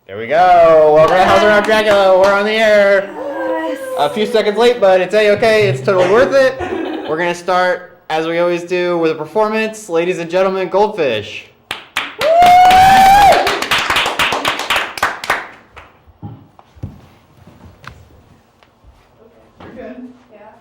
There we go. Welcome to House Around Dracula. We're on the air. A few seconds late, but it's A-okay. It's totally worth it. We're going to start, as we always do, with a performance. Ladies and gentlemen, Goldfish. You're good. Yeah.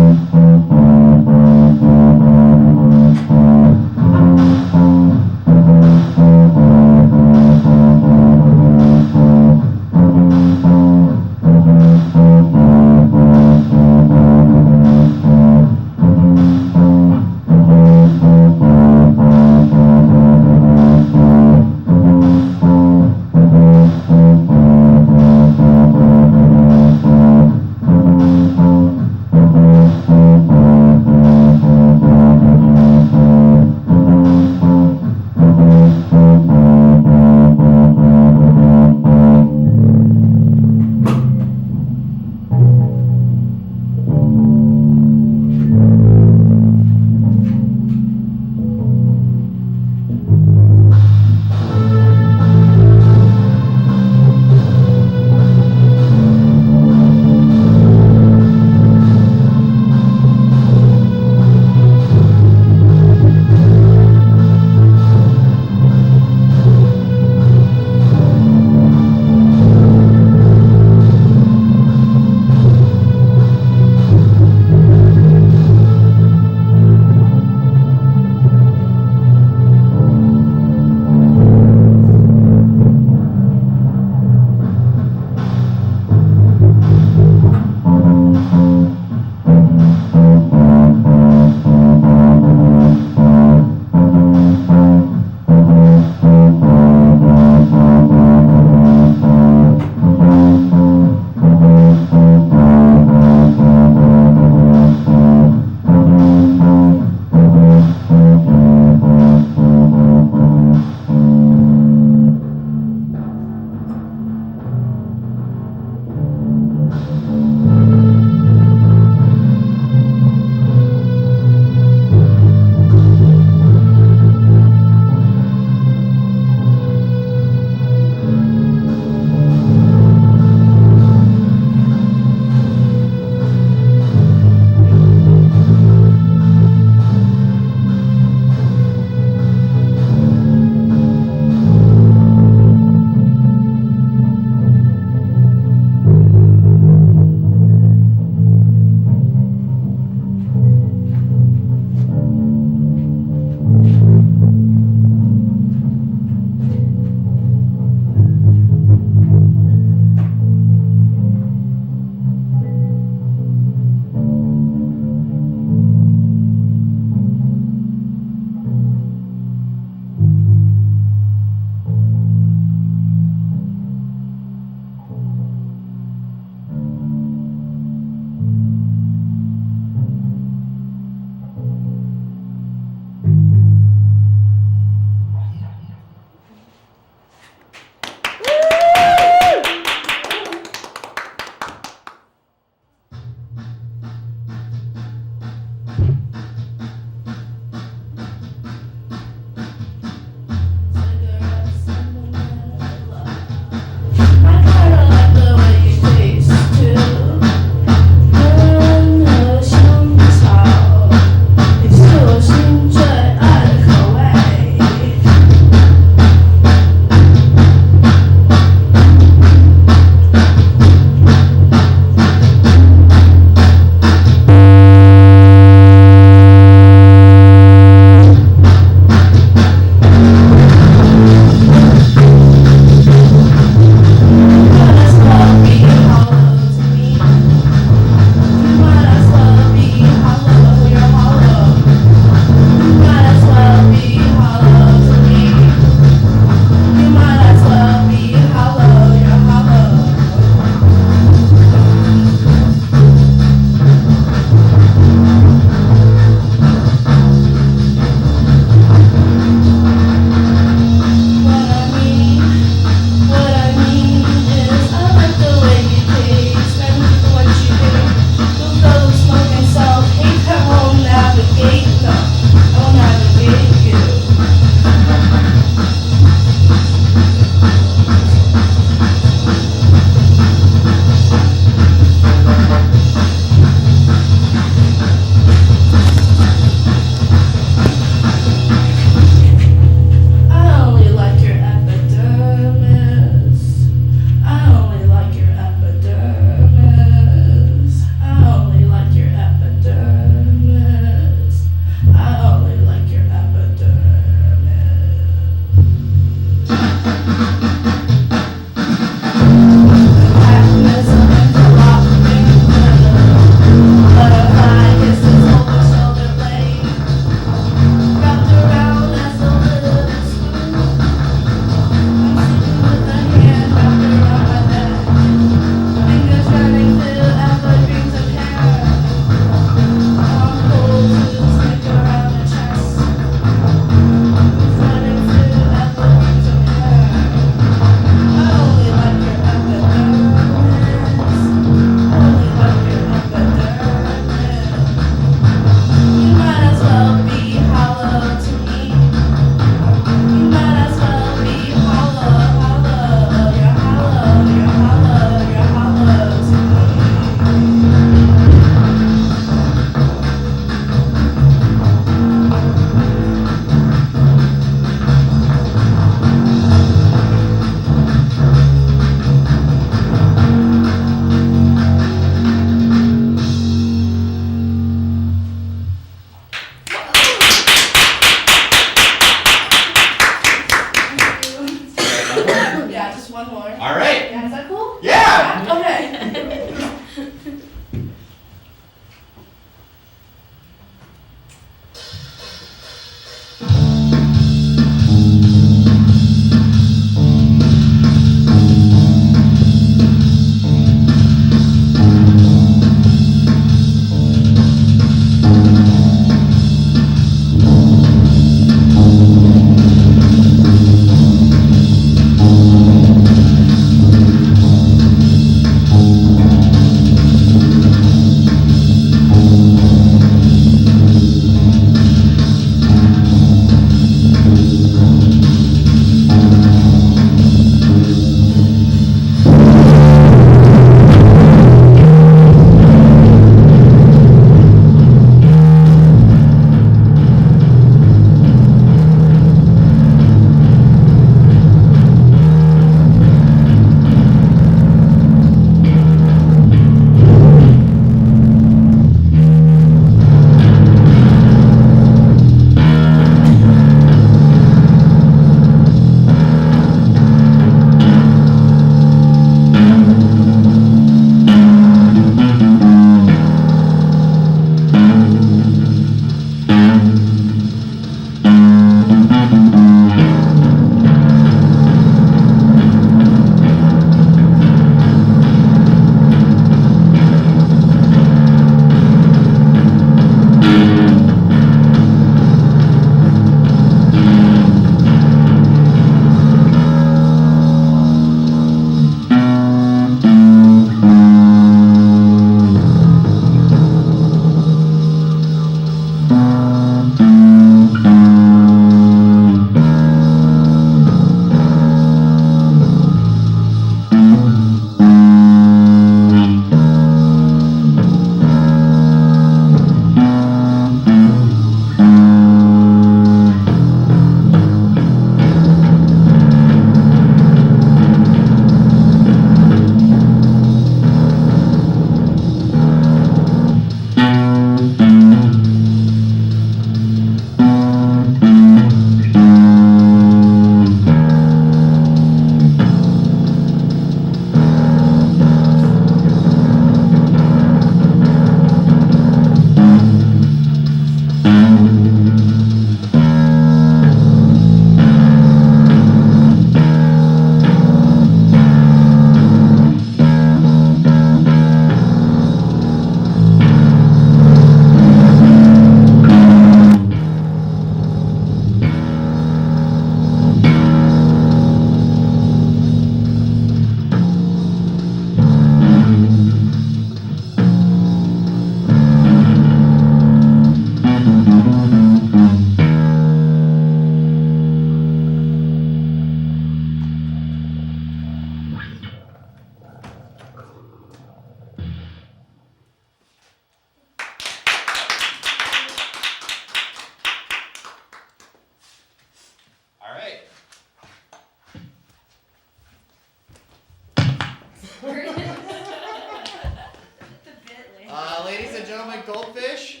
Ladies and gentlemen, Goldfish.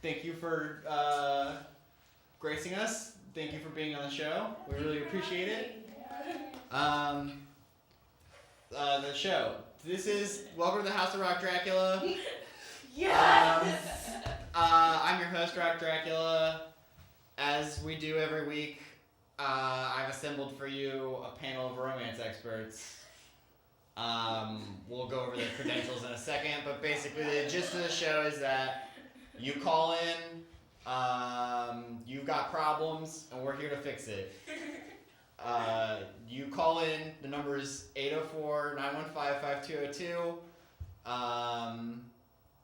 Thank you for gracing us. Thank you for being on the show. We really appreciate it. The show. This is Welcome to the House of Rock Dracula. Yes! I'm your host, Rock Dracula. As we do every week, I've assembled for you a panel of romance experts. We'll go over their credentials in a second, but basically the gist of the show is that you call in, you've got problems, and we're here to fix it. You call in, the number is 804-915-5202.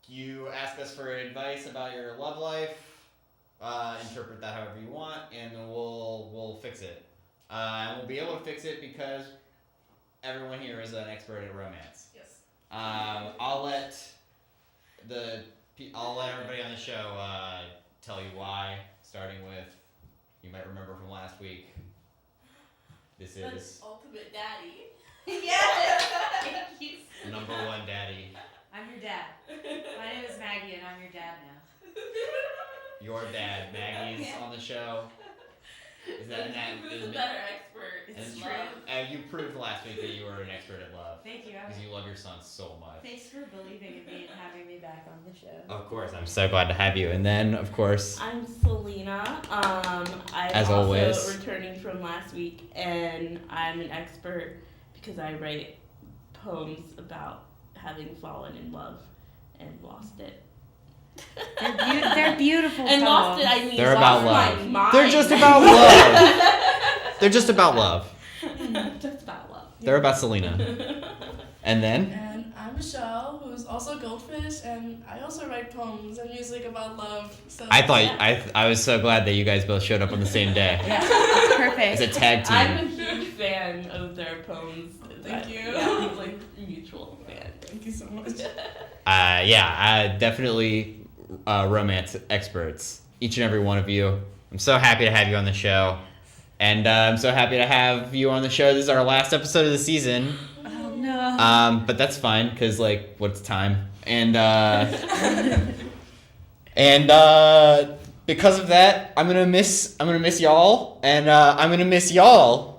You ask us for advice about your love life, interpret that however you want, and we'll fix it. And we'll be able to fix it because everyone here is an expert at romance. Yes. I'll let everybody on the show tell you why, starting with, you might remember from last week, this is Ultimate Daddy. Yes! Thank you. number one daddy. I'm your dad. My name is Maggie, and I'm your dad now. Your dad, Maggie's on the show. Is that Who's a better expert? It's in true. love? you proved last week that you were an expert at love. Thank you. Because you love your son so much. Thanks for believing in me and having me back on the show. Of course, I'm so glad to have you. And then, of course, I'm Selena. I'm As also always. returning from last week, and I'm an expert because I write poems about having fallen in love and lost it. They're beautiful. And lost it, poems. I mean, They're lost about my love. mind. They're just about love. They're just about love. Just about love. They're about Selena. And then, And I'm Michelle, who's also Goldfish, and I also write poems and music about love. So I was so glad that you guys both showed up on the same day. Yeah, it's perfect. It's a tag I'm a team. huge fan of their poems. Thank you. Yeah, like mutual fan. Thank you so much. Definitely romance experts. Each and every one of you. I'm so happy to have you on the show. And I'm so happy to have you on the show. This is our last episode of the season. Oh no. But that's fine, because, like, what's time? And, because of that, I'm gonna miss y'all, and, I'm gonna miss y'all.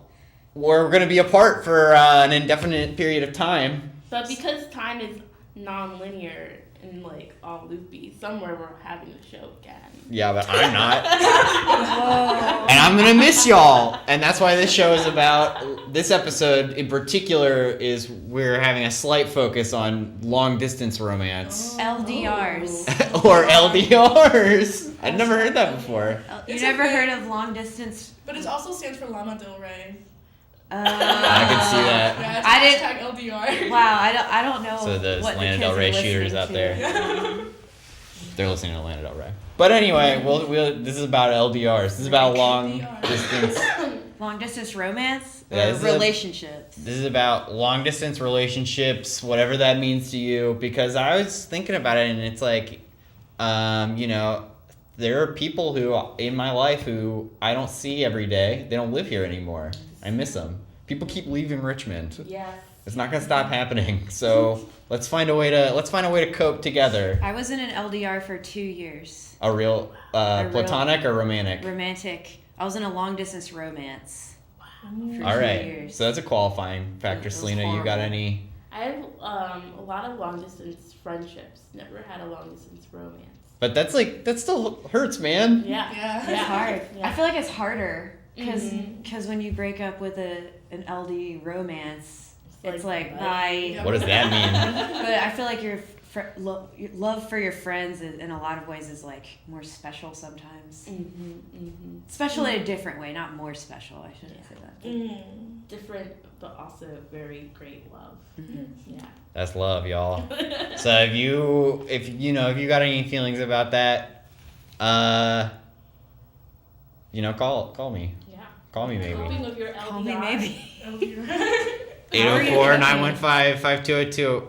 We're gonna be apart for, an indefinite period of time. But because time is non-linear and like all loopy, somewhere we're having a show again. Yeah, but I'm not. Whoa. And I'm gonna miss y'all. And that's why this show is about, this episode in particular is we're having a slight focus on long distance romance. LDRs. Or LDRs. I'd never heard that before. You It's never okay. heard of long distance? But it also stands for Lana Del Rey. I can see that. Yeah, it's I didn't- hashtag LDR. Wow, I don't know. So those what the Lana Del kids Rey are shooters listening out to. there. They're listening to Lana Del Rey. But anyway, this is about LDRs. This is about long distance. Long distance romance or Yeah, this is relationships. This is about long distance relationships, whatever that means to you. Because I was thinking about it, and it's like, there are people who in my life who I don't see every day. They don't live here anymore. I miss them. People keep leaving Richmond. Yes. It's not gonna stop happening. So let's find a way to cope together. I was in an LDR for 2 years. A real platonic or romantic? Romantic. I was in a long distance romance. For All 2 right. years. So that's a qualifying factor. It was Selena, you got horrible. any? I have a lot of long distance friendships. Never had a long distance romance. But that still hurts, man. Yeah. Yeah. It's hard. Yeah. I feel like it's harder because Mhm. when you break up with an LD romance, it's like bye. Yeah. What does that mean? But I feel like your love for your friends in a lot of ways is like more special sometimes. Special in a different way, not more special. I shouldn't say that. Different, but also very great love. Yeah. That's love, y'all. So if you got any feelings about that, call me. Yeah. Call me maybe. Coping with your LDR. Call me maybe. LDR. 804-915-5202.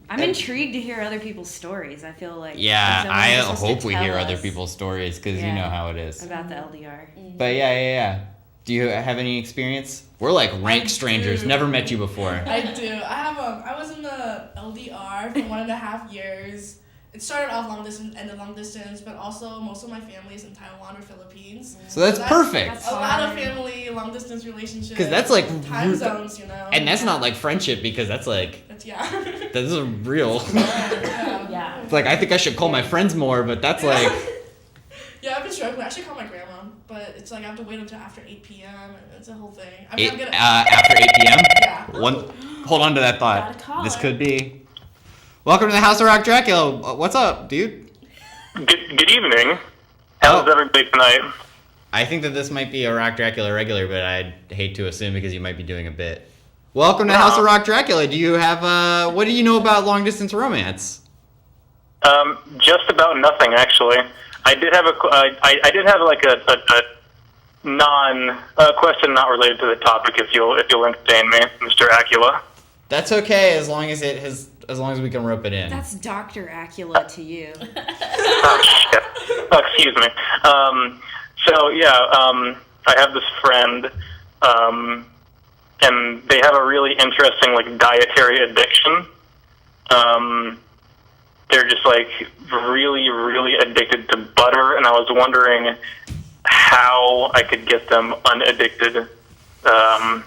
I'm intrigued to hear other people's stories. I feel like Yeah, someone I was supposed to hope we tell hear other us people's stories because you Yeah. know how it is. about the LDR. But yeah. Do you have any experience? We're like rank strangers. do. Never met you before. I do. I was in the LDR for 1.5 years. It started off long distance, ended long distance, but also most of my family is in Taiwan or Philippines. So that's perfect. That's A lot of hard. family, long distance relationships. Because that's like time zones, you know. and that's not like friendship because that's like That's, yeah. this is real. Yeah. It's like I think I should call my friends more, but that's like Yeah, I've been struggling. I should call my grandma, but it's like I have to wait until after 8 p.m. and it's a whole thing. I'm gonna. after 8 p.m. Yeah. Hold on to that Gotta thought. call This her. could be. Welcome to the House of Rock Dracula. What's up, dude? Good evening. How's everybody tonight? I think that this might be a Rock Dracula regular, but I'd hate to assume because you might be doing a bit. Welcome to House of Rock Dracula. Do you have what do you know about long distance romance? Just about nothing actually. I did have I did have like a question not related to the topic if you'll entertain me, Mr. Acula. That's okay as long as we can rope it in. That's Dr. Acula to you. Oh shit. Oh, excuse me. I have this friend, and they have a really interesting like dietary addiction. They're just like really, really addicted to butter, and I was wondering how I could get them unaddicted to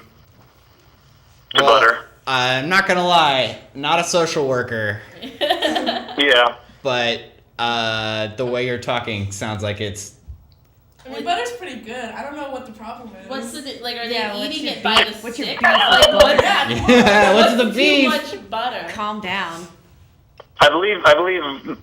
butter. I'm not gonna lie, not a social worker, Yeah. but the way you're talking sounds like it's. I mean, butter's pretty good. I don't know what the problem is. What's the like? Are Yeah, they what's eating your it by the beef- what's your stick? beef with Like, what? butter? Yeah, what's the Too beef? much butter. Calm down. I believe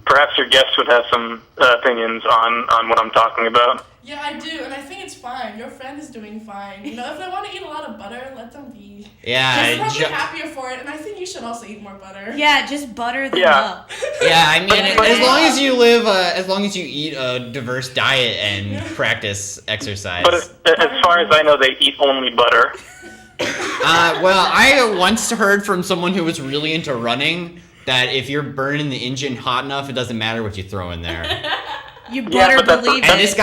perhaps your guest would have some opinions on what I'm talking about. Yeah, I do, and I think it's fine. Your friend is doing fine. You know, if they want to eat a lot of butter, let them be. They're Yeah, probably happier for it, and I think you should also eat more butter. Yeah, just butter them Yeah. up. yeah. I mean, But- as long as you live, as long as you eat a diverse diet and practice exercise. But as far as I know, they eat only butter. Well, I once heard from someone who was really into running that if you're burning the engine hot enough, it doesn't matter what you throw in there. You Yeah, better but that's believe okay. And it. this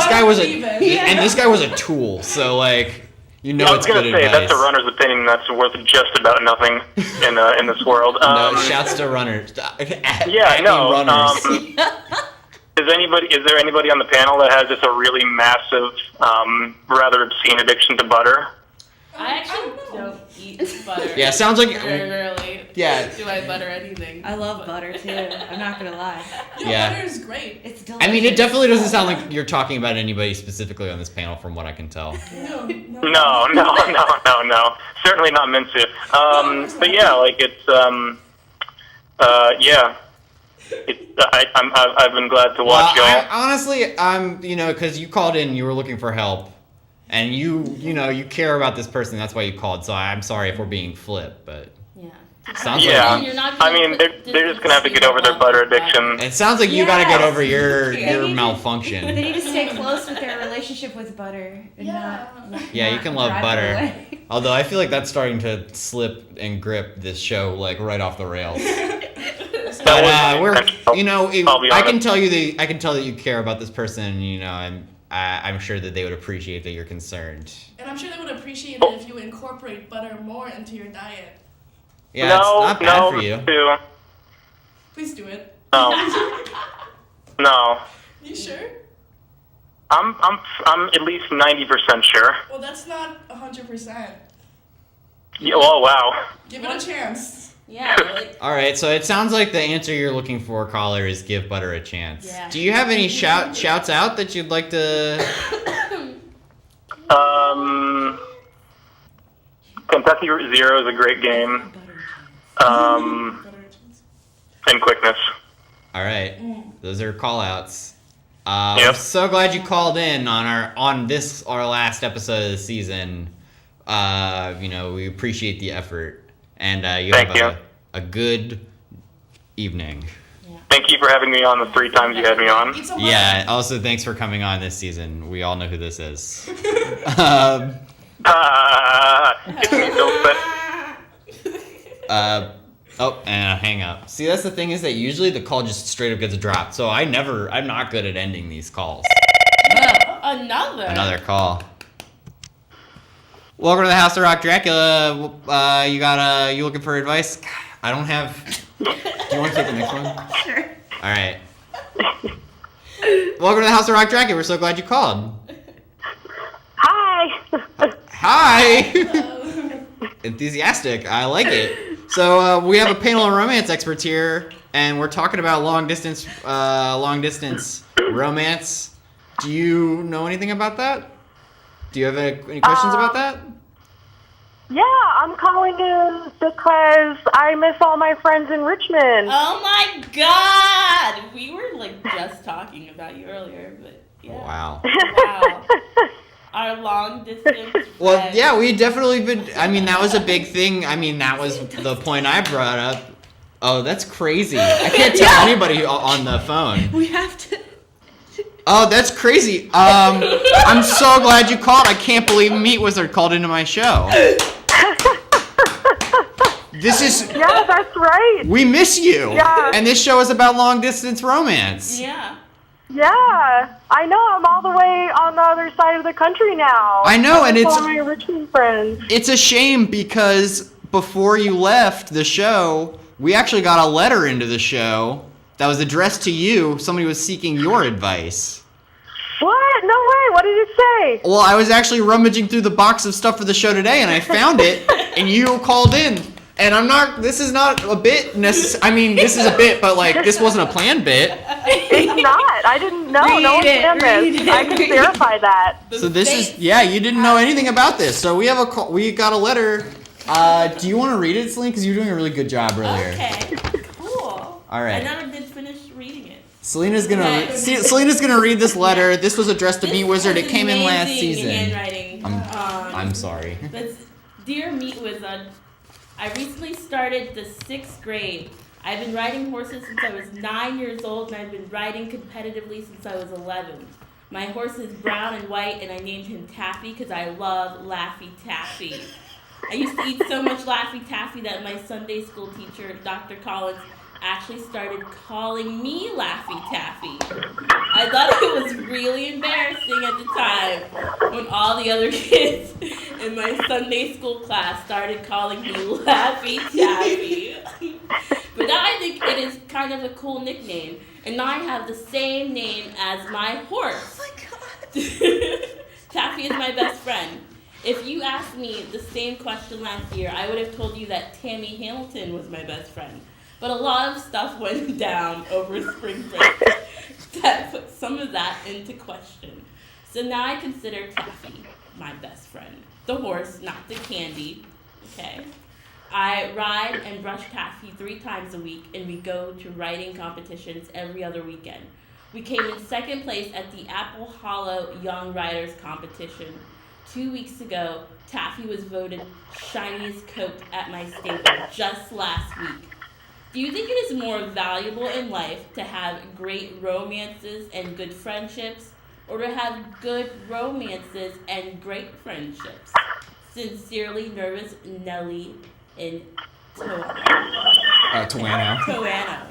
guy was a believe it. and this guy was a tool. So like, you know, I was it's gonna good say advice. that's a runner's opinion. That's worth just about nothing in this world. No, shouts to runners. Yeah, I know. Runners. Is there anybody on the panel that has just a really massive, rather obscene addiction to butter? I actually don't eat butter. Yeah, sounds like Very rarely. Yeah. Do I butter anything? I love butter too. I'm not gonna lie. Yeah. Butter is great. It's delicious. I mean, it definitely doesn't sound like you're talking about anybody specifically on this panel, from what I can tell. No. Certainly not Minsu. But yeah, like it's yeah. I've been glad to watch y'all. Honestly, because you called in, you were looking for help, and you care about this person. That's why you called. So I'm sorry if we're being flip, but Yeah. sounds Yeah, like You're not I gonna mean, put they're just gonna have to get over their butter addiction. it sounds like you gotta get Yes. over your They need malfunction. They need to stay close with their relationship with butter and Yeah. Yeah, you not can love drive butter. away. Although I feel like that's starting to slip and grip this show like right off the rails. But I'll be I can honest. tell that you care about this person. And, I'm sure that they would appreciate that you're concerned. And I'm sure they would appreciate it if you incorporate butter more into your diet. Yeah, no, it's not bad no, for you. Minsu. Please do it. No. You sure? I'm at least 90% sure. Well, that's not 100%. Yeah, oh wow. Give it a chance. Yeah, like All right, so it sounds like the answer you're looking for, caller, is give butter a chance. Yeah. Do you have any shouts out that you'd like to? Kentucky Zero is a great game. Butter chance. And quickness. All right, those are call outs. Yep. We're so glad you called in on our last episode of the season. We appreciate the effort, and you Thank have you. a good evening. Thank you for having me on the 3 times you had me on. Eat some Yeah. Also, thanks for coming on this season. We all know who this is. um, It's me, Bill, and hang up. See, that's the thing is that usually the call just straight up gets dropped. So I'm not good at ending these calls. another. Another call. Welcome to the House of Rock, Dracula. You looking for advice? I don't have. Do you want to take the next one? Sure. All right. Welcome to the House of Rock, Dracula. We're so glad you called. Hi. Hi. Enthusiastic. I like it. So we have a panel of romance experts here, and we're talking about long distance romance. Do you know anything about that? Do you have any questions about that? Yeah, I'm calling in because I miss all my friends in Richmond. Oh my God! We were like just talking about you earlier, but yeah. Wow. Wow. Our long distance. Well, friend. yeah, we definitely been. I mean, that was a big thing. I mean, that was the point I brought up. Oh, that's crazy. I can't tell anybody on the phone. We have to. Oh, that's crazy. I'm so glad you called. I can't believe Meat Wizard called into my show. This is. Yeah, that's right. We miss you. Yeah. And this show is about long distance romance. Yeah. Yeah, I know. I'm all the way on the other side of the country now. I know, and With it's all my Richmond friends. it's a shame because before you left the show, we actually got a letter into the show that was addressed to you. Somebody was seeking your advice. What? No way. What did it say? Well, I was actually rummaging through the box of stuff for the show today, and I found it, and you called in. And this is not a bit I mean, this is a bit, but like, this wasn't a planned bit. It's not. I didn't know. No one planned this. I can verify that. So this is, you didn't know anything about this. So we have we got a letter. Do you want to read it, Celine? Because you were doing a really good job earlier. Okay. Cool. All right. I never did finish reading it. Selena's gonna read this letter. This was addressed to Meat Wizard. It came in last Amazing season. Handwriting. I'm sorry. That's, Dear Meat Wizard, I recently started the 6th grade. I've been riding horses since I was 9 years old, and I've been riding competitively since I was 11. My horse is brown and white, and I named him Taffy because I love Laffy Taffy. I used to eat so much Laffy Taffy that my Sunday school teacher, Dr. Collins, actually started calling me Laffy Taffy. I thought it was really embarrassing at the time when all the other kids in my Sunday school class started calling me Laffy Taffy. But now I think it is kind of a cool nickname, and now I have the same name as my horse. Oh my God. Taffy is my best friend. If you asked me the same question last year, I would have told you that Tammy Hamilton was my best friend. But a lot of stuff went down over spring break that put some of that into question. So now I consider Taffy my best friend. The horse, not the candy. Okay? I ride and brush Taffy 3 times a week, and we go to riding competitions every other weekend. We came in 2nd place at the Apple Hollow Young Riders competition. 2 weeks ago, Taffy was voted shiniest coat at my stable just last week. Do you think it is more valuable in life to have great romances and good friendships, or to have good romances and great friendships? Sincerely, Nervous Nelly in Tawano. Toano.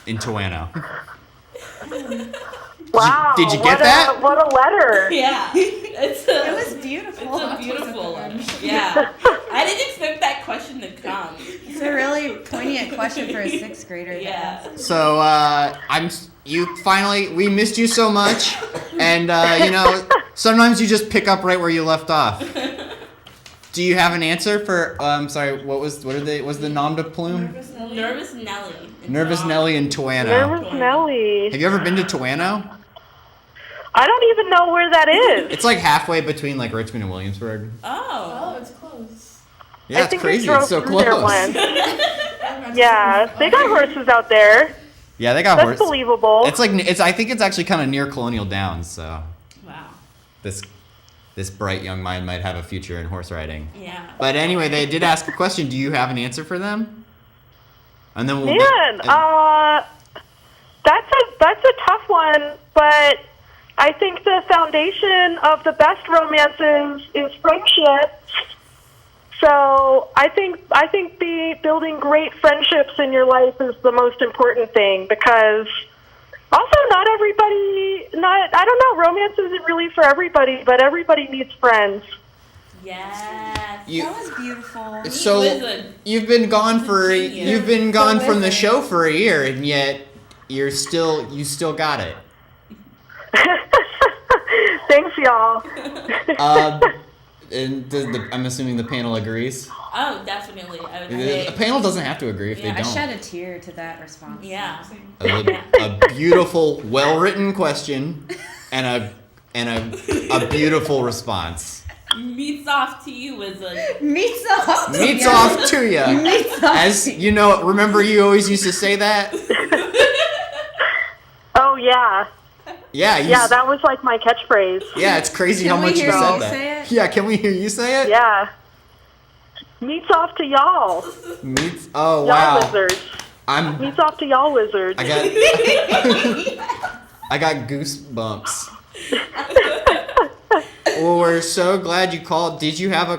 In Tawano. Wow. Did you get that? What a letter. Yeah. It was beautiful. It's a beautiful one. Yeah. I didn't expect that question to come. It's a really poignant question for a 6th grader. Yeah. So we missed you so much, and sometimes you just pick up right where you left off. Do you have an answer for? Was the nom de plume? Nervous Nelly. Nervous Nelly in Tawano. Nervous Nelly. Have you ever been to Tawano? I don't even know where that is. It's like halfway between like Richmond and Williamsburg. Oh. It's close. Yeah, I it's think crazy. we drove It's so through there close. once. Yeah, they got horses out there. Yeah, they got That's horses. believable. I think it's actually kind of near Colonial Downs, so Wow. this bright young mind might have a future in horse riding. Yeah. But anyway, they did ask a question. Do you have an answer for them? And then we'll that's a tough one, but I think the foundation of the best romances is friendship. So I think building great friendships in your life is the most important thing, because also I don't know, romance isn't really for everybody, but everybody needs friends. Yes. That was beautiful. So you've been gone from the show for a year, and yet you still got it. Thanks, y'all. And I'm assuming the panel agrees. Oh, definitely. I would say. The panel doesn't have to agree if they I don't. shed a tear to that response. Yeah. A beautiful, well-written question, and a beautiful response. Meets off to you, wizard. Meets off to Meets ya. off to ya. Meets off As you know, remember you always used to say that? Oh, yeah. Yeah. Yeah, that was like my catchphrase. Yeah, it's crazy how Can we much you hear said you that. say it? Yeah, can we hear you say it? Yeah. Meets off to y'all. Meets. Oh Y'all wow. wizards. Meets off to y'all wizards. I got goosebumps. Well, we're so glad you called. Did you have a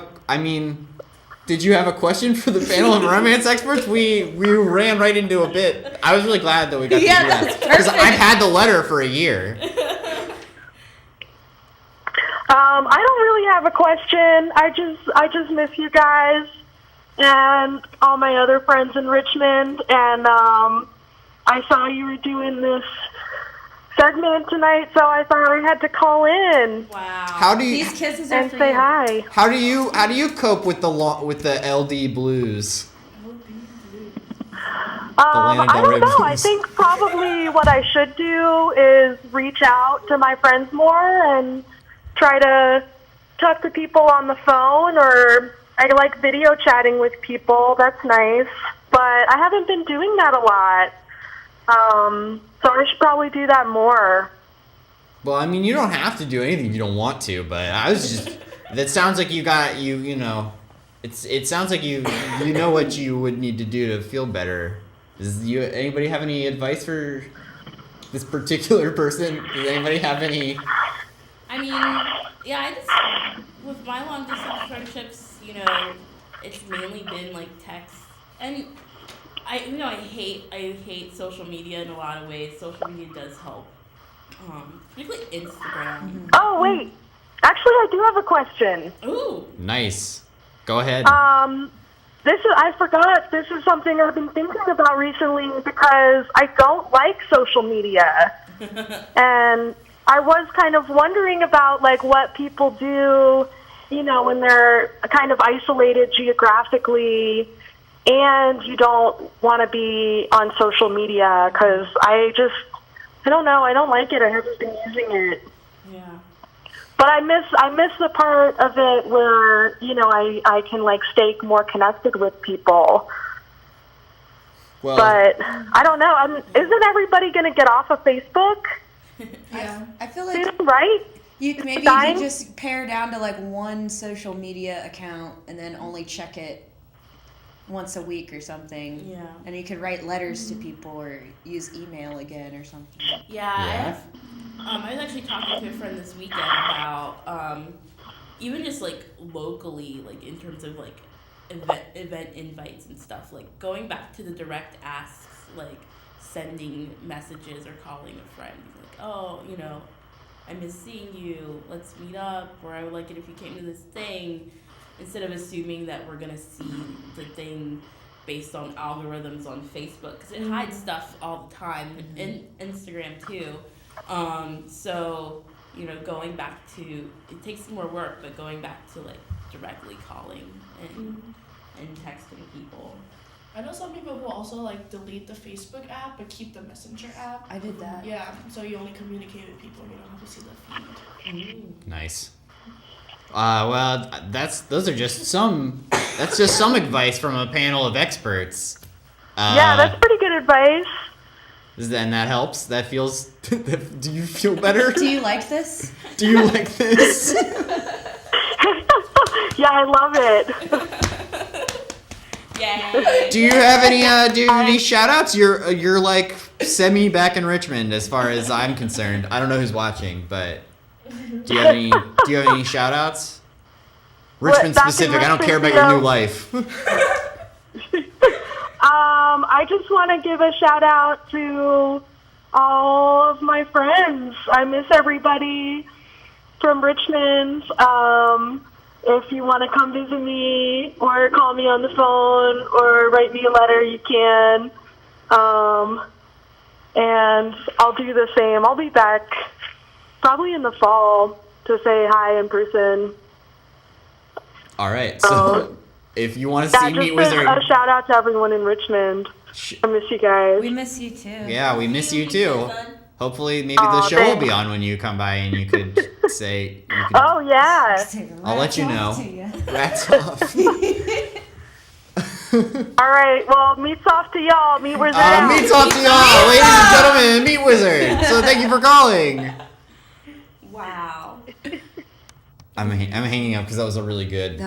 question for the panel of romance experts? We ran right into a bit. I was really glad that we got to do that. Because I've had the letter for a year. I don't really have a question. I just miss you guys and all my other friends in Richmond. And I saw you were doing this segment tonight, so I thought I had to call in. Wow. How do you These kisses are and for say you. hi. How do you cope with the LD blues? Lana I Del Rey don't know. I blues. think probably what I should do is reach out to my friends more and try to talk to people on the phone, or I like video chatting with people. That's nice. But I haven't been doing that a lot. So I should probably do that more. Well, I mean, you don't have to do anything if you don't want to, but I was just. That sounds like you know. It sounds like you know what you would need to do to feel better. Anybody have any advice for this particular person? Does anybody have any? I mean, yeah, with my long distance friendships, it's mainly been like text, and I hate social media in a lot of ways. Social media does help, particularly Instagram. Oh, wait. Actually, I do have a question. Ooh. Nice. Go ahead. I forgot. This is something I've been thinking about recently because I don't like social media. And I was kind of wondering about like what people do, when they're kind of isolated geographically and you don't want to be on social media, because I don't know. I don't like it. I haven't been using it. Yeah. But I miss the part of it where, I can like stay more connected with people. Well, But I don't know. Isn't everybody going to get off of Facebook? Yeah. I feel like Right? you could Dying? just pare down to like one social media account and then only check it once a week or something. Yeah. And you could write letters to people or use email again or something. Yeah. I was actually talking to a friend this weekend about even just like locally, like in terms of like event invites and stuff, like going back to the direct asks, like sending messages or calling a friend, like, oh, I miss seeing you, let's meet up, or I would like it if you came to this thing, instead of assuming that we're gonna see the thing based on algorithms on Facebook, because it hides stuff all the time, and Instagram too. So, going back to, it takes some more work, but going back to like directly calling and texting people. I know some people will also like delete the Facebook app but keep the Messenger app. I did that. Yeah, so you only communicate with people and you don't have to see the feed. nice. Well, that's just some advice from a panel of experts. Yeah, that's pretty good advice. And that helps. That feels. Do you feel better? Do you like this? Do you like this? Yeah, I love it. Yay! Do you have any shout outs? You're like semi back in Richmond as far as I'm concerned. I don't know who's watching, but do you have any shout outs? Richmond back in specific. I don't care about Richmond, your new life. I just want to give a shout out to all of my friends. I miss everybody from Richmond. if you want to come visit me or call me on the phone or write me a letter, you can. And I'll do the same. I'll be back probably in the fall to say hi in person. All right. So if you want to see Meet Wizard, a shout out to everyone in Richmond. I miss you guys. We miss you too. yeah, we miss you too. Hopefully, maybe the show will be on when you come by, and you could say. Oh yeah. I'll let you know. Rats off. All right. Well, meets off to y'all. Meet Wizard. Meets off to y'all, ladies and gentlemen. Meet Wizard. So thank you for calling. Wow. I'm hanging up because that was a really good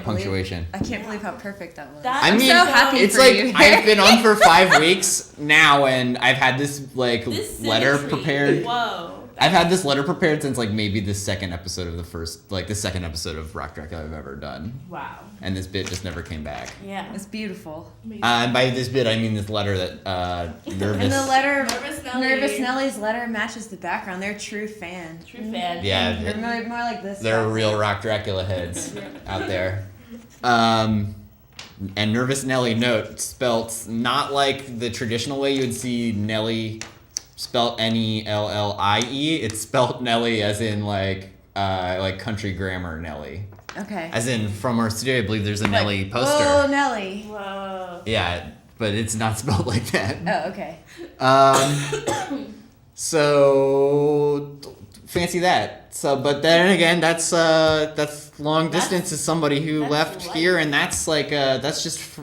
punctuation. I can't believe how perfect that was. I mean, so happy it's for like you. I've been on for 5 weeks now, and I've had this letter symmetry. prepared. Whoa. I've had this letter prepared since like maybe the second episode of of Rock Dracula I've ever done. Wow. And this bit just never came back. Yeah. It's beautiful. And by this bit, I mean this letter that Nervous. And the letter, Nervous Nelly. Nellie's letter matches the background. They're a true fan. True fan. Yeah, They're more like this. they're guy. real Rock Dracula heads out there. And Nervous Nelly note spelt not like the traditional way you would see Nelly spelt Nellie. It's spelt Nelly as in like country grammar Nelly. Okay. As in from our studio, I believe there's a Nelly poster. Oh, Nelly. Whoa. Yeah, but it's not spelled like that. Oh, okay. So fancy that. So, but then again, that's long distance is somebody who left life. here, and that's like that's just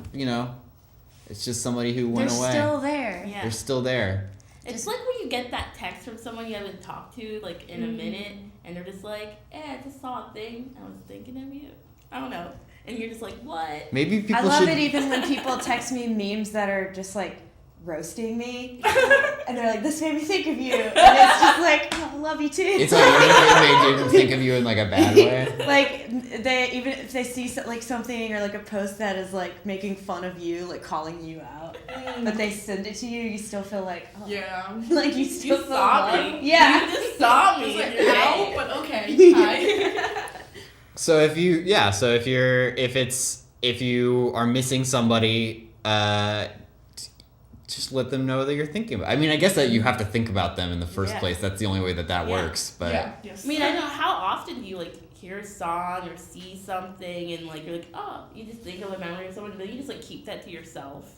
it's just somebody who went They're away. still there. Yeah. They're still there. It's like when you get that text from someone you haven't talked to like in a minute, and they're just like, I just saw a thing. I was thinking of you. I don't know. And you're just like, what? Maybe people I love should. it even when people text me memes that are just like roasting me, and they're like, "This made me think of you," and it's just like, oh, "I love you too." It's like they do think of you in like a bad way. Like they even if they see like something or like a post that is like making fun of you, like calling you out, but they send it to you, you still feel like, oh. Yeah. Like you still You feel saw loved. me. Yeah. You just saw me. It's like, You're ow, right. but okay. Hi. So if you are missing somebody, just let them know that you're thinking about. I mean, I guess that you have to think about them in the first Yeah. place. That's the only way that works. But Yeah. Yes. I mean, I know how often do you like hear a song or see something and like you're like, oh, you just think of a memory of someone, but you just like keep that to yourself.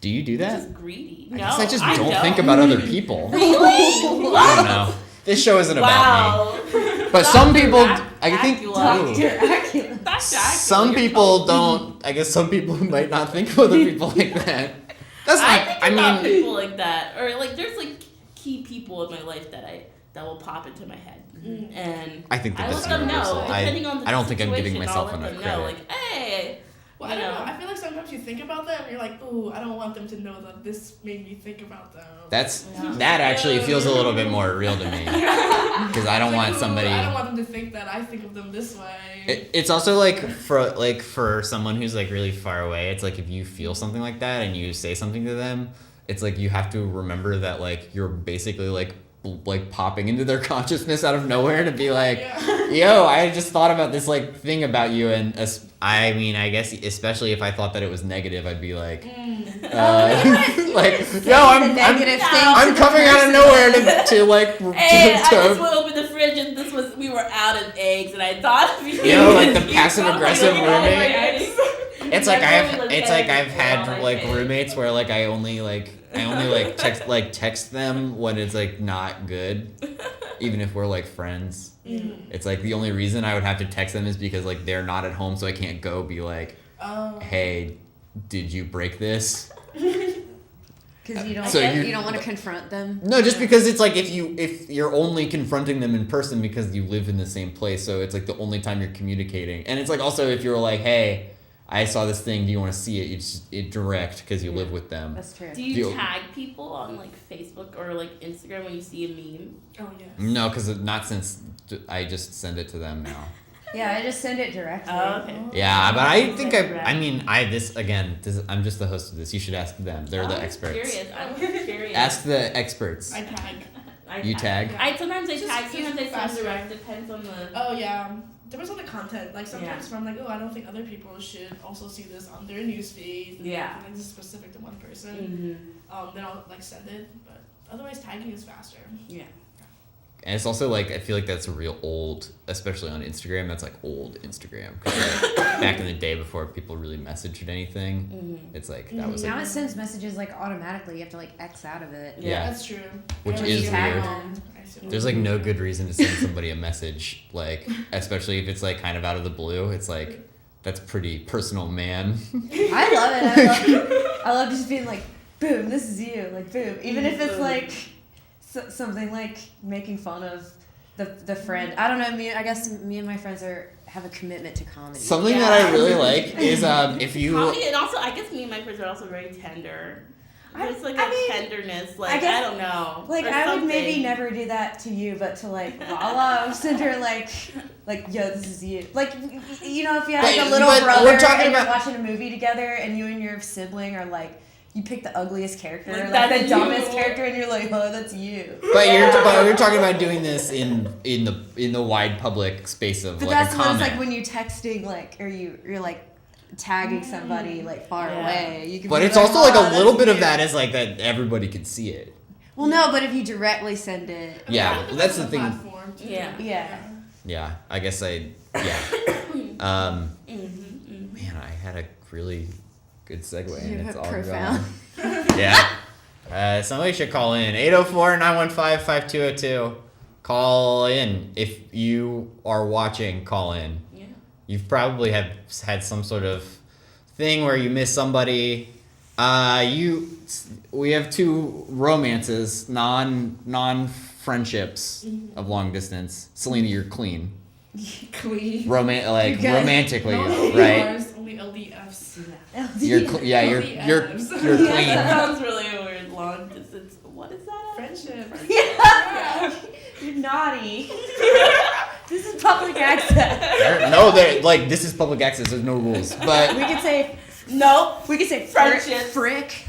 do you do You're that? just greedy. I No, guess I just I don't think about other people. Really? I don't know. This show isn't about me. Wow. But some people, I think, Dracula. ooh. Dracula. That's Dracula, Some you're people told. don't. I guess some people might not think of other people like that. That's I not. think I about mean, people like that, or like there's like key people in my life that will pop into my head, and I think that I that's let them universal. know. Depending on the I don't think I'm giving situation, myself I'll let enough them know, credit. like, hey, Well, I don't know. I feel like sometimes you think about them and you're like, ooh, I don't want them to know that this made me think about them. That actually feels a little bit more real to me because I don't want somebody. I don't want them to think that I think of them this way. It's also like for someone who's like really far away, it's like if you feel something like that and you say something to them, it's like you have to remember that like you're basically like popping into their consciousness out of nowhere to be like, yo, I just thought about this like thing about you, and I mean, I guess especially if I thought that it was negative, I'd be like, like, yo, I'm coming out of nowhere to like Hey, I to just went open the fridge and we were out of eggs, and I thought of you. You know, like the You passive thought aggressive like, oh my roommate. eggs. It's like I've I've had like roommates where like I only text them when it's like not good, even if we're like friends. It's like the only reason I would have to text them is because like they're not at home, so I can't go be like, hey, did you break this? Because you don't, So you don't want to confront them. No, just because it's like if you're only confronting them in person because you live in the same place, so it's like the only time you're communicating, and it's like also if you're like, hey, I saw this thing. Do you want to see it? You just direct because you live with them. That's true. Do you tag people on like Facebook or like Instagram when you see a meme? Oh yes. No, because not since I just send it to them now. Yeah, I just send it directly. Oh, okay. Yeah, but I think I'm just the host of this. You should ask them. They're the experts. I'm curious. Ask the experts. I tag. You tag? Sometimes I tag. Sometimes I Just send faster. direct. Depends on the. Oh yeah. depends on the content. Like sometimes if I'm like, oh, I don't think other people should also see this on their newsfeed. Yeah. Like this is specific to one person. Then I'll like send it. But otherwise, tagging is faster. Yeah. And it's also like, I feel like that's a real old, especially on Instagram, that's like old Instagram. 'Cause like, back in the day before people really messaged anything, it's like, that was Now like, it sends messages like automatically. You have to like X out of it. Yeah. That's true. Which Or is you tag weird. them. I see. there's like no good reason to send somebody a message, like, especially if it's like kind of out of the blue. It's like, that's pretty personal, man. I love it. I love just being like, boom, this is you. Like, boom. Even if it's like something like making fun of the friend. I don't know. I guess me and my friends have a commitment to comedy. Something that I really like is if you... Comedy, and also, I guess me and my friends are also very tender. There's like tenderness, like, I don't know. Like, I would maybe never do that to you, but to like Lala, send her like, yo, this is you. Like, you know, if you have like a little brother and you're watching a movie together and you and your sibling are like, you pick the ugliest character, like the dumbest character, and you're like, oh, that's you. But you're talking about doing this in the wide public space of but like a comment. But that's like when you're texting, like, or you're like tagging somebody like far away. You can. But be it's like, also like a little bit you. of that is like that everybody can see it. Well, no, but if you directly send it. Yeah, that's the thing. Platform, Yeah. I guess man, I had a really good segue and it's all profound. gone. Yeah. Somebody should call in. 804-915-5202. Call in. If you are watching, call in. Yeah. You've probably had some sort of thing where you miss somebody. We have two romances, non friendships of long distance. Selena, you're clean. Clean. Romantically, no right? Only LDFs. You're clean. That sounds really weird. Long distance. What is that? Friendship. Yeah. You're naughty. This is public access. No, this is public access. There's no rules. But we could say no. We could say friendship. Frick.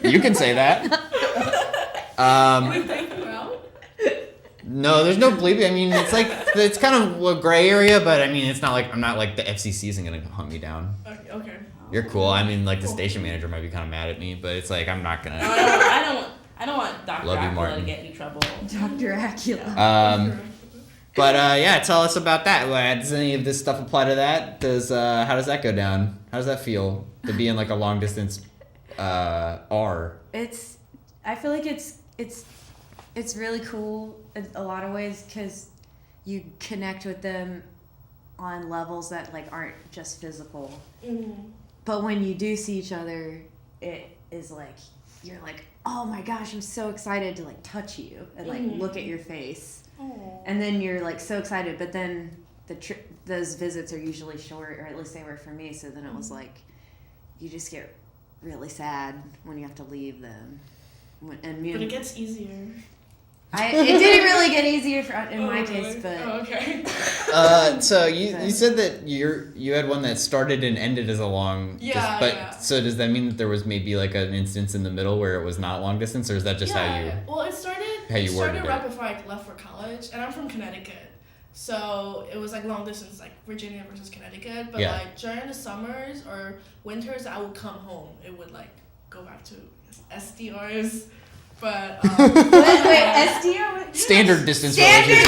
You can say that. No, there's no bleeping. I mean, it's kind of a gray area, but I mean, it's not like I'm not like the FCC isn't gonna hunt me down. Okay. You're cool. I mean, like the station manager might be kind of mad at me, but it's like I'm not gonna. I don't want Dr. Love you, Dracula Martin. to get in trouble. Dr. Dracula. But yeah, tell us about that. Does any of this stuff apply to that? How does that go down? How does that feel to be in like a long distance R? I feel like it's really cool in a lot of ways because you connect with them on levels that like aren't just physical. But when you do see each other, it is like you're like, oh my gosh, I'm so excited to like touch you and like look at your face. And then you're like so excited, but then those visits are usually short, or at least they were for me. So then it was like you just get really sad when you have to leave them. But it gets easier. It didn't really get easier in my case, but okay. So you said that you had one that started and ended as a long So does that mean that there was maybe like an instance in the middle where it was not long distance, or is that just how you? Well, it started right before I left for college, and I'm from Connecticut, so it was like long distance, like Virginia versus Connecticut. But like during the summers or winters, I would come home. It would like go back to SDRs. But wait, SDR? Standard distance relationship.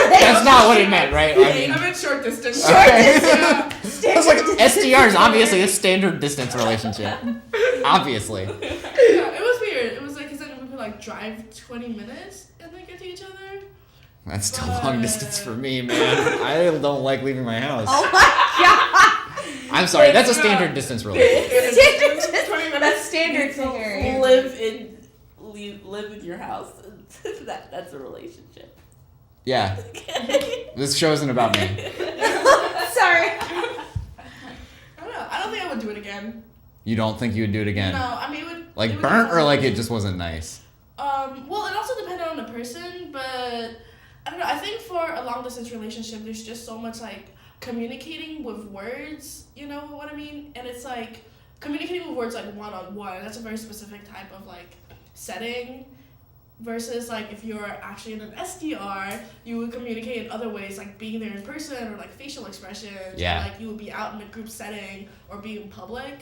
That's not what it meant, right? I meant short distance. I was like, SDR is obviously a standard distance relationship. Obviously. Yeah, it was weird. It was like, 'cause then we could like drive 20 minutes and then get to each other. That's still long distance for me, man. I don't like leaving my house. Oh my god! I'm sorry, that's a standard distance relationship. That's standard figure. Live in your house. That's a relationship. Yeah. This show isn't about me. Sorry. I don't know. I don't think I would do it again. You don't think you would do it again? No, I mean, it would burnt, or like it just wasn't nice? Well, it also depended on the person, but I don't know. I think for a long distance relationship, there's just so much like communicating with words. You know what I mean? And it's like communicating with words like one-on-one. That's a very specific type of like setting Versus like if you're actually in an SDR, you would communicate in other ways, like being there in person or like facial expressions. Yeah. Or, like you would be out in a group setting or be in public,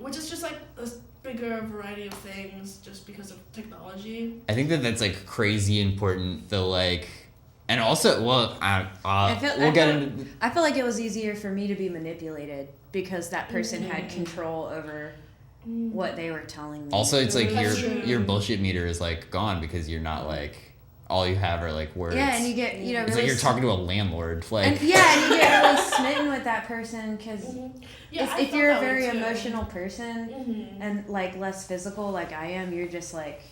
which is just like a bigger variety of things just because of technology. I think that's like crazy important. The like, and also, well, we'll get into. I feel like it was easier for me to be manipulated because that person had control over what they were telling me. Also, it's like That's your true. bullshit meter is like gone because you're not like, all you have are like words. Yeah, and you get, you know, It's really like you're talking to a landlord. Like, and you get really smitten with that person because Yeah, I if felt you're a that way very too. emotional person and like less physical like I am, you're just like,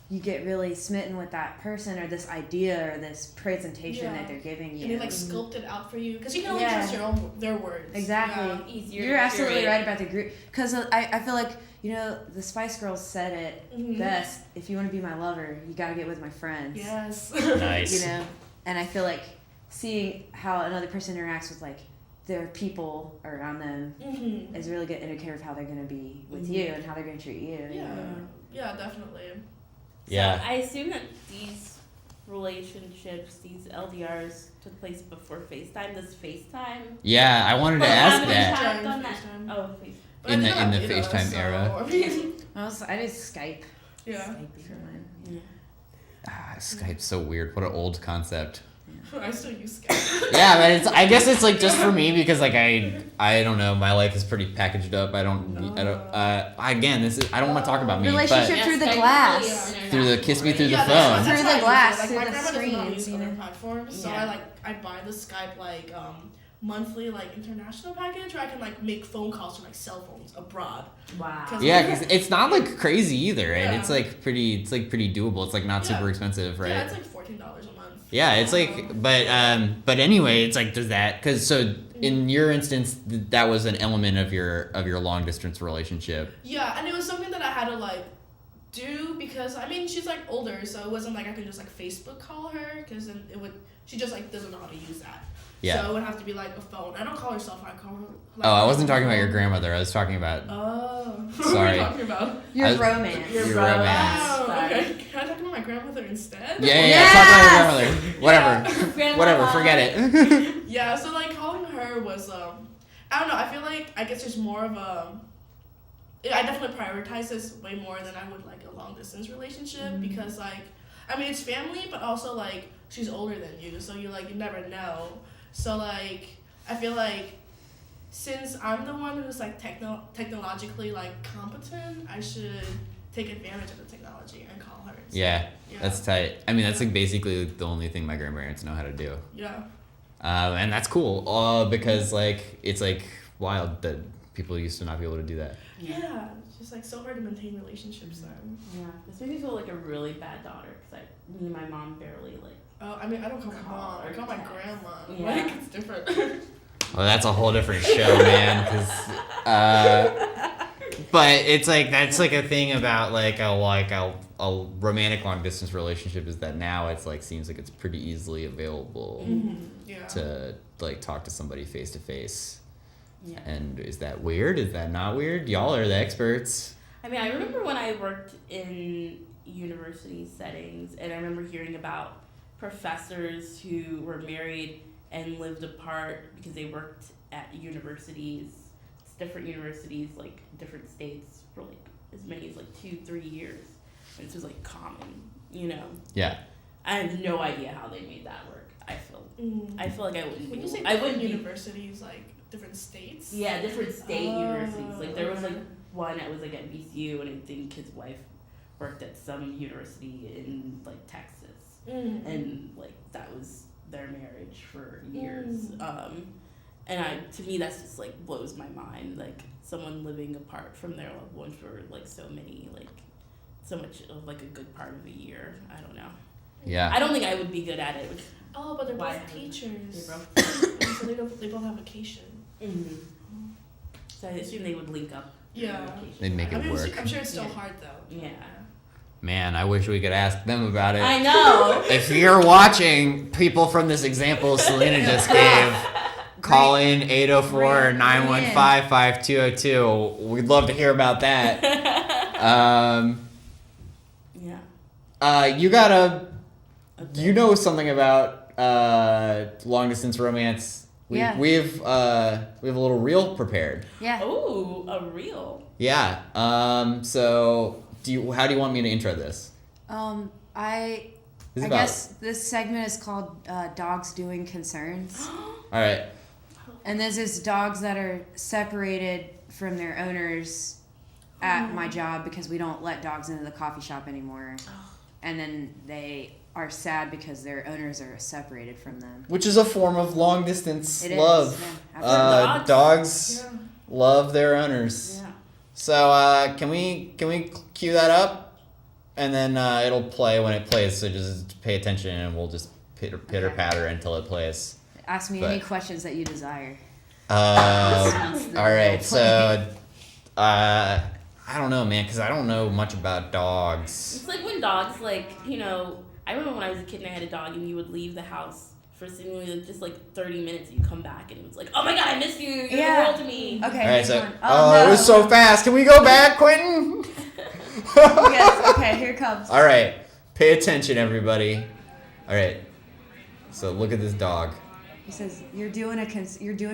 you get really smitten with that person or this idea or this presentation that they're giving you. And they like sculpt it out for you because you can only Yeah. trust their words. Exactly. Yeah. Easier You're to absolutely curate. right about the group. Because I feel like, you know, the Spice Girls said it best. If you want to be my lover, you got to get with my friends. Yes. nice. You know? And I feel like seeing how another person interacts with, like, their people around them is a really good indicator of how they're going to be with you and how they're going to treat you. you Yeah. know? Yeah, definitely. Yeah. So I assume that these relationships, these LDRs, took place before FaceTime. Does FaceTime? Yeah, I wanted to Well, ask have that. impact on that? FaceTime. Oh, FaceTime. But In I the- think in the I did, FaceTime so, era. I mean, I did Skype. yeah. Skype for mine. Skype's so weird. What an old concept. I still use Skype. Yeah, but I guess it's like just for me because like I don't know, my life is pretty packaged up. I don't again, I don't want to talk about me, Relationship but through the Skype glass. really is through the kiss me through the Yeah, phone. Through the what I glass, use. through my the grandma does not screens, use you other know? platforms, so Yeah. I buy the Skype like monthly like international package where I can like make phone calls from like cell phones abroad. Wow. Yeah, because it's not like crazy either, right? Yeah. It's like pretty doable. It's like not super Yeah. expensive, right? Yeah, it's like $14 a month. Yeah, it's like, but anyway, it's like, does that, because so in your instance, that was an element of your long distance relationship. Yeah, and it was something that I had to like do because I mean she's like older, so it wasn't like I could just like Facebook call her because then she just like doesn't know how to use that. Yeah. So it would have to be like a phone. I don't call her cell phone. I call her. Like, Oh, I wasn't talking about your grandmother. I was talking about. Oh. Sorry. What are you talking about? Your I- romance. Your romance. Oh, Sorry. okay. Can I talk about my grandmother instead? Yeah. Talk about your grandmother. Whatever. Grandma. Whatever. Forget it. Yeah, so like calling her was I don't know, I feel like I guess there's more of I definitely prioritize this way more than I would like a long distance relationship because like I mean it's family but also like she's older than you, so you never know. So like I feel like since I'm the one who's like technologically like competent, I should take advantage of the technology and call her. instead. Yeah, Yeah. that's tight. I mean, that's like basically the only thing my grandparents know how to do. Yeah. And that's cool. Because like it's like wild that people used to not be able to do that. Yeah. It's just like so hard to maintain relationships then. Yeah, this makes me feel like a really bad daughter because me and my mom barely like. Oh, I mean, I don't call my Call mom. I or call my text. grandma. Yeah. Like, it's different. Well, that's a whole different show, man. But it's like that's like a thing about like a romantic long distance relationship is that now it's like seems like it's pretty easily available Yeah. to like talk to somebody face to face. Yeah. And is that weird? Is that not weird? Y'all are the experts. I mean, I remember when I worked in university settings, and I remember hearing about professors who were married and lived apart because they worked at universities, different universities, like different states, for like as many as like 2-3 years. And this was like common, you know. Yeah. I have no idea how they made that work. I feel like I wouldn't. When be you say able- I wouldn't different be. universities, like different states? Yeah, different state Oh, universities. Like there was like okay. one that was like at VCU, and I think his wife worked at some university in like Texas, and like that was their marriage for years. And to me that's just like blows my mind. Like someone living apart from their loved one for like so much of like a good part of a year. I don't know. Yeah. I don't think I would be good at it. Which, Oh, but they're Why both haven't teachers. they So they both have vacation. So I assume they would link up. Yeah. their vacation They'd make time. it work. I'm sure it's still Yeah. hard though. Yeah. Man, I wish we could ask them about it. I know. If you're watching, people from this example Selena just gave, call in 804-915-5202. We'd love to hear about that. Yeah. You know something about long distance romance. We have a little reel prepared. Yeah. Oh, a reel. Yeah. So how do you want me to intro this? I guess this segment is called Dogs Doing Concerns. All right. And this is dogs that are separated from their owners at my job because we don't let dogs into the coffee shop anymore. And then they are sad because their owners are separated from them. Which is a form of long distance love. Yeah, dogs love their owners. Yeah. So can we cue that up, and then it'll play when it plays. So just pay attention, and we'll just pitter patter until it plays. Ask me any questions that you desire. All right. So I don't know, man, because I don't know much about dogs. It's like when dogs, I remember when I was a kid and I had a dog and you would leave the house for seemingly just 30 minutes and you come back and it was like, oh my god, I miss you, you're the world to me. Okay. All right, so no. It was so fast. Can we go back, Quentin? Yes. Okay. Here it comes. All right. Pay attention, everybody. All right. So look at this dog. He says, "You're doing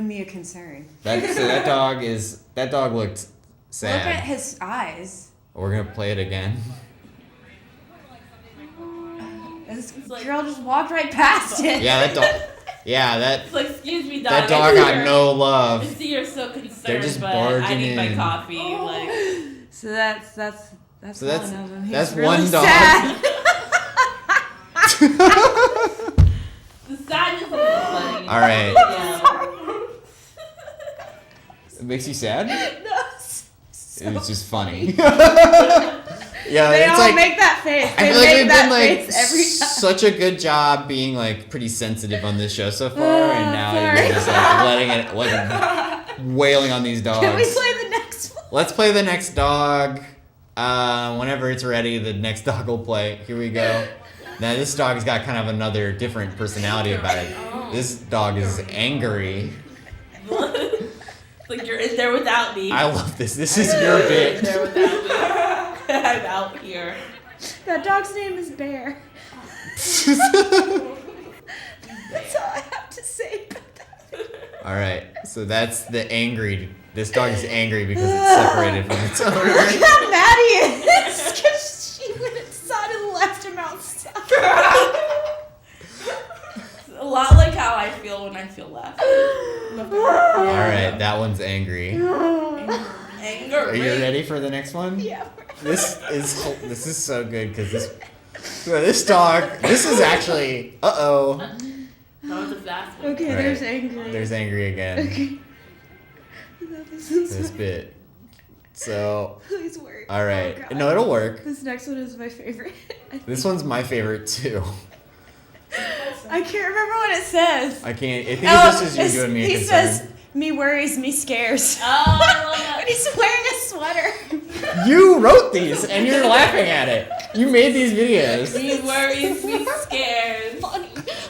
me a concern." That dog looked sad. Look at his eyes. We're gonna play it again. This girl just walked right past it. Yeah, that dog. Yeah, It's like, excuse me, dog. that dog got no love. I see you're so concerned, They're just but I barging need my in. coffee. So that's So one of them. He's that's really one dog. sad. The sadness is funny. All right. Yeah. It makes you sad? No, It's just funny. Yeah, they it's all like make that face. I They feel like make we've that been face every time. such a good job being pretty sensitive on this show so far, and now sorry. you're just letting it wailing on these dogs. Can we play the next one? Let's play the next dog. Whenever it's ready, the next dog will play. Here we go. Now this dog has got kind of another different personality about it. This dog is angry. Like, you're in there without me. I love this. This is your bit. In there without me. I'm out here. That dog's name is Bear. That's all I have to say about that. All right. So that's the angry. This dog is angry because it's separated from its owner. Look how mad he is because she went inside and left him outside. A lot like how I feel when I feel left. All right, that one's angry. Anger. Are you ready for the next one? Yeah. This is so good because this dog. This is actually. That was a fast one. Okay, All right. there's angry. There's angry again. Okay. No, This bit. So. Please work. All right. Oh, God. No, it'll work. This next one is my favorite. This one's my favorite too. I can't remember what it says. I can't. I think it just says you doing me a He concern. says, "Me worries, me scares." Oh, I love that. But he's wearing a sweater. You wrote these and you're laughing at it. You made these videos. Me worries, me scared.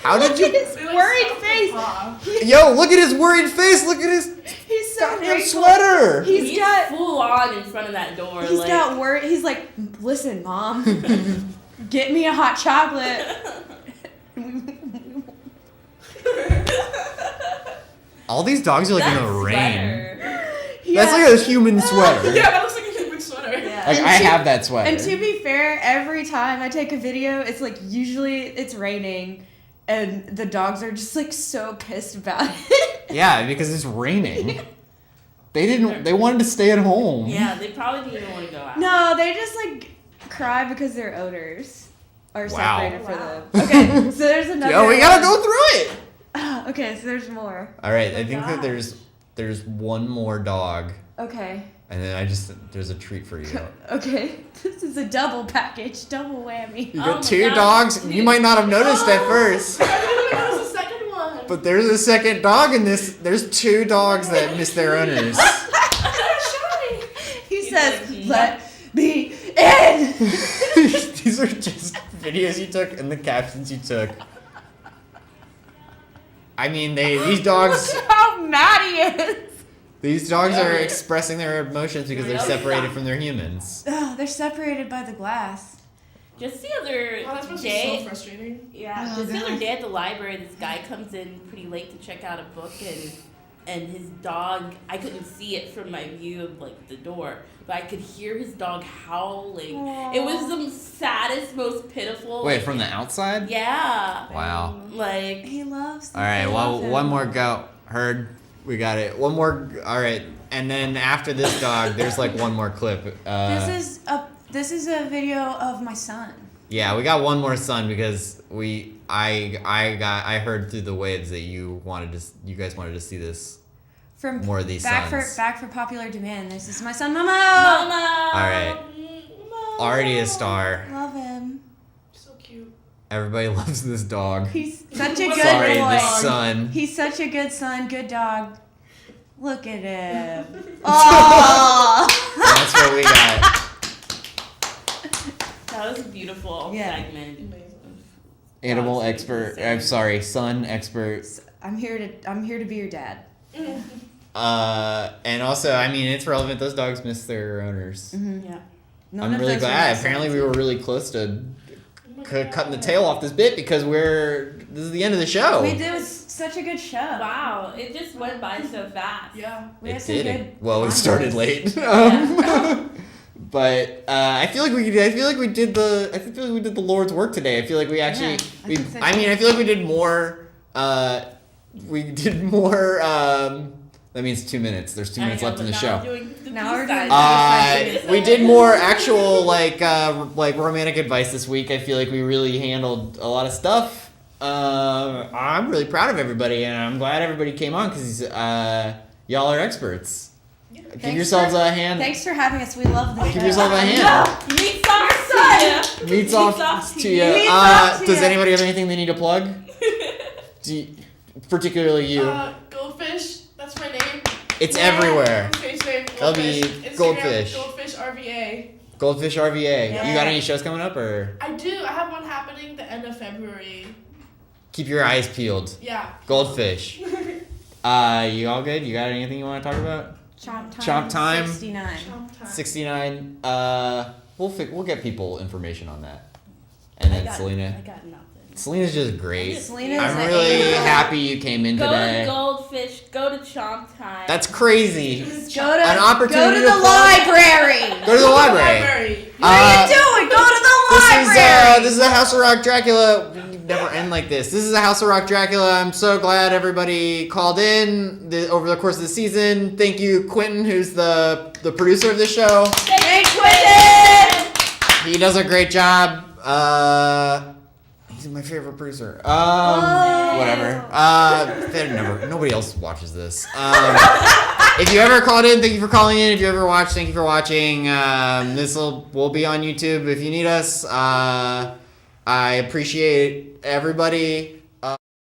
How did Look at you? his worried face. Yo, look at his worried face. Look at his He's so goddamn grateful. sweater. He's got full on in front of that door. He's got worry. He's like, "Listen, Mom, get me a hot chocolate." All these dogs are like in That the rain. sweater. That's like a human sweater. Yeah, that looks like a human sweater. Yeah. Like And I to- have that sweater. And to be fair, every time I take a video, it's like usually it's raining, and the dogs are just like so pissed about it. Yeah, because it's raining. They wanted to stay at home. Yeah, they probably didn't even want to go out. No, they just like cry because their odors are Wow. separated for them. Okay, so there's another. Yo, we gotta one. go through it. Okay, so there's more. All right, I think that there's one more dog, Okay. and then there's a treat for you. Okay, this is a double package, double whammy. You Oh got my two God. dogs. You might not have noticed at first, That was the second one. but there's a second dog in this. There's two dogs that miss their owners. He says, "Let me in." These are just videos you took and the captions you took. I mean, these dogs. Look how mad he is. These dogs are expressing their emotions because they're separated from their humans. Oh, they're separated by the glass. Just the other Oh, that must be day. so frustrating. Yeah, Oh, just the other God. day at the library, this guy comes in pretty late to check out a book, and his dog. I couldn't see it from my view of like the door, but I could hear his dog howling. Aww. It was the saddest, most pitiful. Wait, like, from the outside? Yeah. Wow. Like. He loves. All right, I well, love him. one more go. Heard. We got it. One more. All right, and then after this dog, there's like one more clip. This is a video of my son. Yeah, we got one more son because I heard through the waves that you guys wanted to see this. From More of these back sons. for popular demand. This is my son, Momo. Mama. All right. Already a star. Love him. So cute. Everybody loves this dog. He's such a good Sorry, boy. this son. He's such a good son, good dog. Look at him. Oh. That's what we got. That was a beautiful Yeah. segment. Amazing. Animal That's expert. insane. I'm sorry, son expert. I'm here to be your dad. And also, I mean, it's relevant. Those dogs miss their owners. Yeah. None I'm of really those were glad. my Apparently, sons. we were really close to Oh my cutting the God. tail off this bit because this is the end of the show. It was such a good show. Wow, it just went by so fast. Yeah. We had It some did. good Well, it convos. started late. But I feel like we did the Lord's work today. I feel like we actually Yeah, I think so I mean, too. I feel like we did more that means 2 minutes. There's 2 minutes left in the show. Now we're doing We did more actual like romantic advice this week. I feel like we really handled a lot of stuff. I'm really proud of everybody, and I'm glad everybody came on because y'all are experts. Give yourselves a hand. Thanks for having us. We love this. Give show. yourself a hand. Meat sauce to you. Meats off to you. Meats off to Does you. anybody have anything they need to plug? Particularly you. Goldfish. That's my name. It's everywhere. Facebook, That'll be Instagram, Goldfish. Goldfish RVA. Goldfish RVA. Yeah. You got any shows coming up, or I do. I have one happening the end of February. keep your eyes peeled? Yeah. Goldfish. You all good? You got anything you want to talk about? Chomp time. 69. 69. We'll get people information on that. And then Selena. I got nothing. Selena's just great. Selena's I'm an really angel. happy you came in Go today. to Goldfish. Go to Chomp Time. That's crazy. An Go opportunity to the plug- library. Go to the library. What are you doing? Go to the library. This is a House of Rock Dracula. We never end like this. This is a House of Rock Dracula. I'm so glad everybody called in over the course of the season. Thank you, Quentin, who's the producer of the show. Thanks, Quentin! He does a great job. He's my favorite producer. Whatever. Nobody else watches this. If you ever called in, thank you for calling in. If you ever watched, thank you for watching. We'll be on YouTube if you need us. I appreciate everybody.